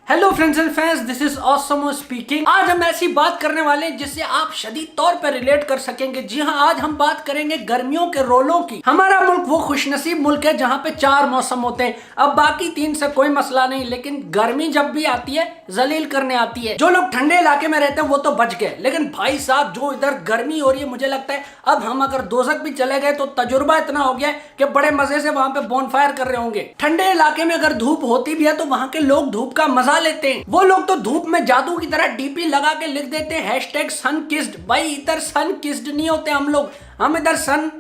Hello friends and fans, this is Osmo speaking. आज हम ऐसी बात करने वाले हैं जिससे आप शदीद तौर पर रिलेट कर सकेंगे। जी हाँ, आज हम बात करेंगे गर्मियों के रोलों की। हमारा मुल्क वो खुशनसीब मुल्क है जहाँ पे 4 मौसम होते हैं। अब बाकी 3 से कोई मसला नहीं, लेकिन गर्मी जब भी आती है जलील करने आती है। जो लोग ठंडे इलाके में रहते हैं वो तो बच गए, लेकिन भाई साहब जो इधर गर्मी हो रही है, मुझे लगता है अब हम अगर दोजक भी चले गए तो तजुर्बा इतना हो गया कि बड़े मजे से वहां पे बोनफायर कर रहे होंगे। ठंडे इलाके में अगर धूप होती भी है तो वहां के लोग धूप का मजा लेते हैं। वो लोग तो धूप में जादू की तरह डीपी लगा के लिख देते हैं हैशटैग सन किस्ड। भाई इधर सन किस्ड नहीं होते हम इधर सन,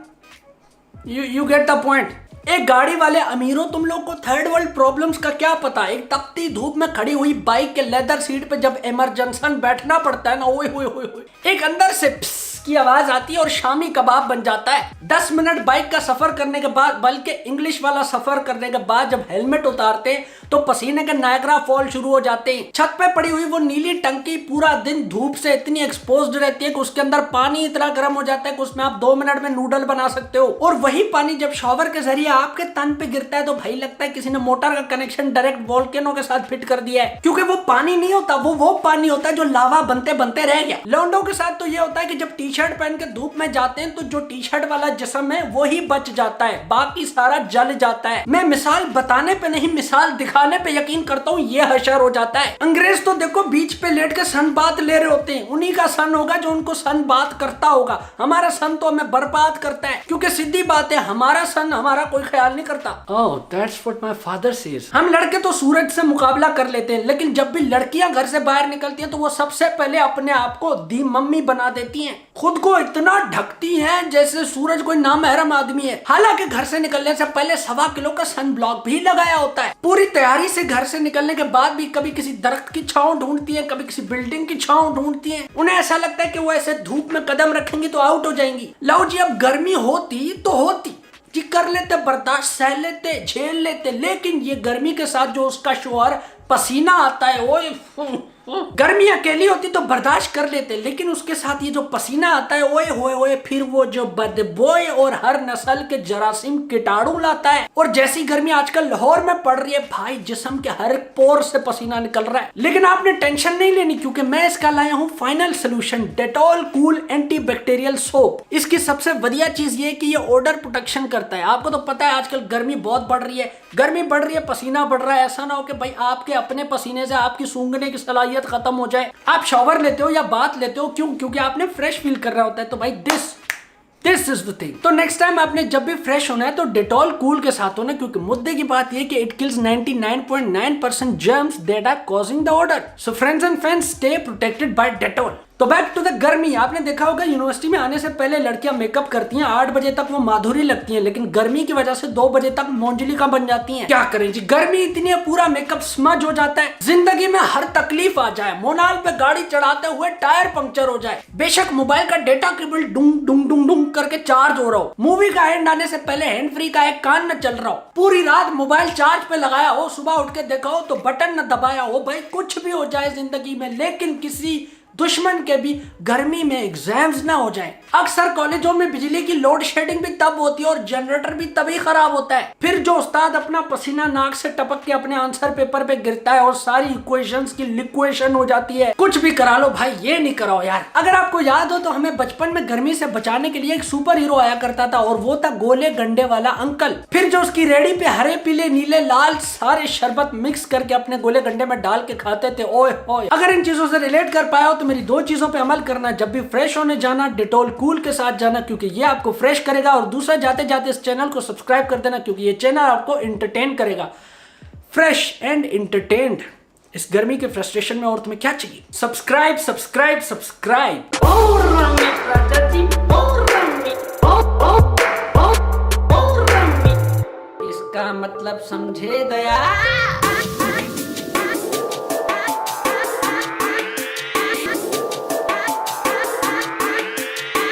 यू गेट द पॉइंट। एक गाड़ी वाले अमीरों, तुम लोग को थर्ड वर्ल्ड प्रॉब्लम्स का क्या पता। एक तपती धूप में खड़ी हुई बाइक के लेदर सीट पे जब इमरजेंसी बैठना पड़ता है ना, ओए होए होए होए, एक अंदर से की आवाज आती है और शामी कबाब बन जाता है। 10 मिनट बाइक का सफर करने के बाद, बल्कि इंग्लिश वाला सफर करने के बाद जब हेलमेट उतारते तो पसीने के नायग्रा फॉल शुरू हो जाते हैं। छत पे पड़ी हुई वो नीली टंकी पूरा दिन धूप से इतनी एक्सपोज्ड रहती है कि उसके अंदर पानी इतना गर्म हो जाता है कि उसमें आप 2 मिनट में नूडल बना सकते हो। और वही पानी जब शॉवर के जरिए आपके तन पे गिरता है तो भाई लगता है किसी ने मोटर का कनेक्शन डायरेक्ट वोल्केनो के साथ फिट कर दिया है। क्योंकि वो पानी नहीं होता, वो पानी होता है जो लावा बनते बनते रह गया। लौंडों के साथ तो ये होता है कि जब टी शर्ट पहन के धूप में जाते हैं तो जो टी शर्ट वाला जिस्म है वो ही बच जाता है, बाकी सारा जल जाता है। मैं मिसाल बताने पे नहीं, मिसाल दिखाने पे यकीन करता हूँ, ये हशर हो जाता है। अंग्रेज तो देखो बीच पे लेट के सन बात ले रहे होते हैं, उन्हीं का सन होगा जो उनको सन बात करता होगा। हमारा सन तो हमें बर्बाद करता है, क्योंकि सीधी बात है हमारा सन हमारा कोई ख्याल नहीं करता। Oh that's what my father says. हम लड़के तो सूरज से मुकाबला कर लेते हैं, लेकिन जब भी लड़कियां घर से बाहर निकलती हैं तो वो सबसे पहले अपने आप को दी मम्मी बना देती हैं। खुद को इतना ढकती हैं जैसे सूरज कोई नामहरम आदमी है। हालांकि घर से निकलने से पहले 1.25 किलो का सन ब्लॉक भी लगाया होता है। पूरी तैयारी से घर से निकलने के बाद भी कभी किसी दरख्त की छांव ढूंढती है, कभी किसी बिल्डिंग की छांव ढूंढती है। उन्हें ऐसा लगता है कि वो ऐसे धूप में कदम रखेंगी तो आउट हो जाएंगी। लो जी, अब गर्मी होती तो होती जी, कर लेते, बर्दाश्त, सह लेते, झेल लेते, लेकिन ये गर्मी के साथ जो उसका शोहर पसीना आता है, ओए गर्मी अकेली होती तो बर्दाश्त कर लेते, लेकिन उसके साथ ये जो पसीना आता है, ओए होए होए, फिर वो जो बदबोए और हर नस्ल के जरासीम कीटाणु लाता है। और जैसी गर्मी आजकल लाहौर में पड़ रही है भाई, जिस्म के हर पोर से पसीना निकल रहा है। लेकिन आपने टेंशन नहीं लेनी, क्योंकि मैं इसका लाया हूँ final solution, Dettol cool antibacterial soap. इसकी सबसे बढ़िया चीज ये कि ये ओडर प्रोटेक्शन करता है। आपको तो पता है आजकल गर्मी बहुत बढ़ रही है, पसीना बढ़ रहा है। ऐसा ना हो कि भाई आपके अपने पसीने से आपकी सूंघने की सलाहियत खत्म हो जाए। आप शॉवर लेते हो या बात लेते हो, क्यों? क्योंकि आपने फ्रेश फील कर रहा होता है। तो भाई दिस इज द थिंग। तो नेक्स्ट टाइम आपने जब भी फ्रेश होना है तो डेटॉल कूल के साथ होना, क्योंकि मुद्दे की बात यह कि it kills 99.9% germs that are causing the odour. So friends and fans, stay protected by Dettol. तो बैक टू द गर्मी। आपने देखा होगा यूनिवर्सिटी में आने से पहले लड़कियां मेकअप करती हैं, 8 बजे तक वो माधुरी लगती हैं, लेकिन गर्मी की वजह से 2 बजे तक मोंजलिका बन जाती हैं। क्या करें जी, गर्मी इतनी है, पूरा मेकअप स्मज हो जाता है। जिंदगी में हर तकलीफ आ जाए, मोनाल पे गाड़ी चढ़ाते हुए टायर पंक्चर हो जाए, बेशक मोबाइल का डेटा केबल डुंग डुंग डुंग डुंग करके चार्ज हो रहा हो, मूवी का एंड आने से पहले हैंड फ्री का एक कान न चल रहा हो, पूरी रात मोबाइल चार्ज पे लगाया हो, सुबह उठ के देखा हो तो बटन न दबाया हो, भाई कुछ भी हो जाए जिंदगी में, लेकिन किसी दुश्मन के भी गर्मी में एग्जाम्स ना हो जाएं। अक्सर कॉलेजों में बिजली की लोड शेडिंग भी तब होती है और जनरेटर भी तभी खराब होता है। फिर जो उस्ताद अपना पसीना नाक से टपक के अपने आंसर पेपर पे गिरता है और सारी इक्वेशंस की लिक्वेशन हो जाती है। कुछ भी करा लो भाई, ये नहीं कराओ यार। अगर आपको याद हो तो हमें बचपन में गर्मी से बचाने के लिए एक सुपर हीरो आया करता था, और वो था गोले गंडे वाला अंकल। फिर जो उसकी रेडी पे हरे पीले नीले लाल सारे शरबत मिक्स करके अपने गोले गंडे में डाल के खाते थे, ओए होए। अगर इन चीजों से रिलेट कर पाया हो तो मेरी 2 चीजों पे अमल करना। जब भी फ्रेश होने जाना, डेटॉल कूल के साथ जाना, क्योंकि ये आपको फ्रेश करेगा। और दूसरा, जाते जाते इस चैनल को सब्सक्राइब कर देना, क्योंकि ये चैनल आपको एंटरटेन करेगा। फ्रेश एंड एंटरटेन्ड इस गर्मी के फ्रस्ट्रेशन में, और तुम्हें क्या चाहिए? Subscribe subscribe subscribe. इसका मतलब समझे गया।